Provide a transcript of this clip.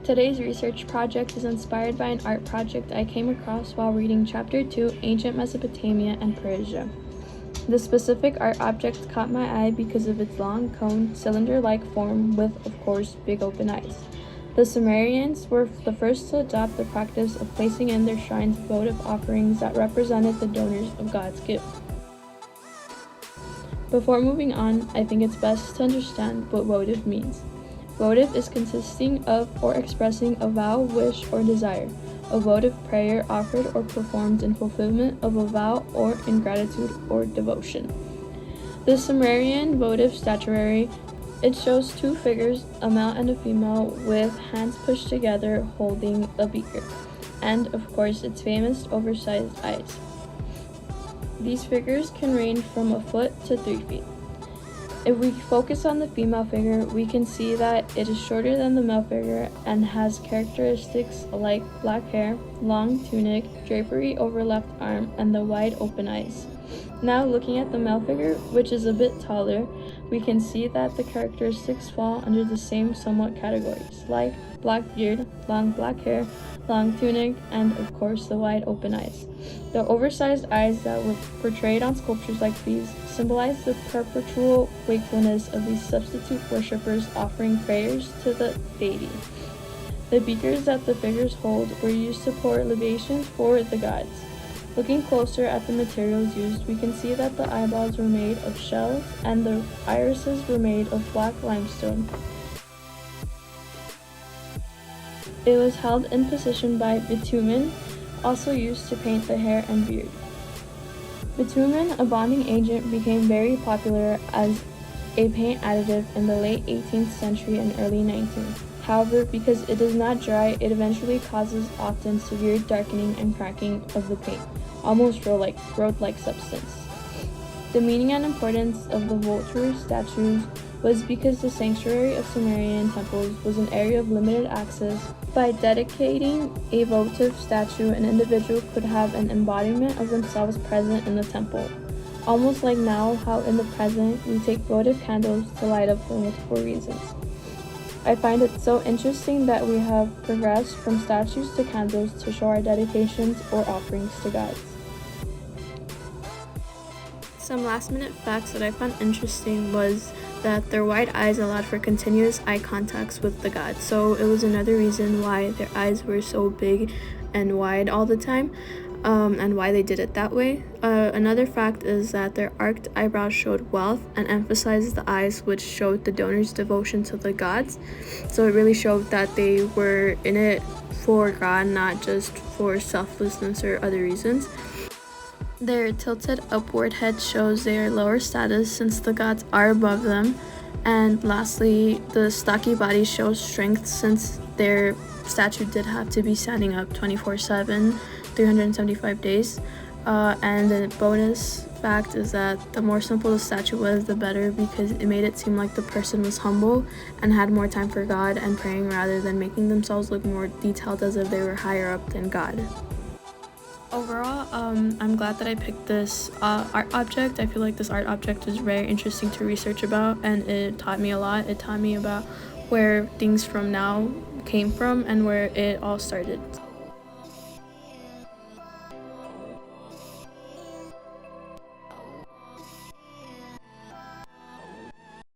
Today's research project is inspired by an art project I came across while reading Chapter 2, Ancient Mesopotamia and Persia. The specific art object caught my eye because of its long, cone, cylinder-like form with, of course, big open eyes. The Sumerians were the first to adopt the practice of placing in their shrines votive offerings that represented the donors of God's gift. Before moving on, I think it's best to understand what votive means. Votive is consisting of or expressing a vow, wish, or desire. A votive prayer offered or performed in fulfillment of a vow or in gratitude or devotion. The Sumerian votive statuary, it shows two figures, a male and a female, with hands pushed together holding a beaker, and of course its famous oversized eyes. These figures can range from a foot to 3 feet. If we focus on the female figure, we can see that it is shorter than the male figure and has characteristics like black hair, long tunic, drapery over left arm, and the wide open eyes. Now looking at the male figure, which is a bit taller, we can see that the characteristics fall under the same somewhat categories, like black beard, long black hair, long tunic, and of course the wide open eyes. The oversized eyes that were portrayed on sculptures like these symbolize the perpetual wakefulness of these substitute worshippers offering prayers to the deity. The beakers that the figures hold were used to pour libations for the gods. Looking closer at the materials used, we can see that the eyeballs were made of shells and the irises were made of black limestone. It was held in position by bitumen, also used to paint the hair and beard. Bitumen, a bonding agent, became very popular as a paint additive in the late 18th century and early 19th. However, because it does not dry, it eventually causes often severe darkening and cracking of the paint, almost road-like substance. The meaning and importance of the Vulture statues was because the sanctuary of Sumerian temples was an area of limited access. By dedicating a votive statue, an individual could have an embodiment of themselves present in the temple. Almost like now, how in the present we take votive candles to light up for multiple reasons. I find it so interesting that we have progressed from statues to candles to show our dedications or offerings to God. Some last-minute facts that I found interesting was that their wide eyes allowed for continuous eye contacts with the god. So it was another reason why their eyes were so big and wide all the time, and why they did it that way. Another fact is that their arched eyebrows showed wealth and emphasized the eyes, which showed the donor's devotion to the gods. So it really showed that they were in it for God, not just for selflessness or other reasons. Their tilted upward head shows their lower status since the gods are above them. And lastly, the stocky body shows strength since their statue did have to be standing up 24/7, 375 days. And the bonus fact is that the more simple the statue was, the better, because it made it seem like the person was humble and had more time for God and praying rather than making themselves look more detailed as if they were higher up than God. Overall, I'm glad that I picked this art object. I feel like this art object is very interesting to research about, and it taught me a lot. It taught me about where things from now came from and where it all started.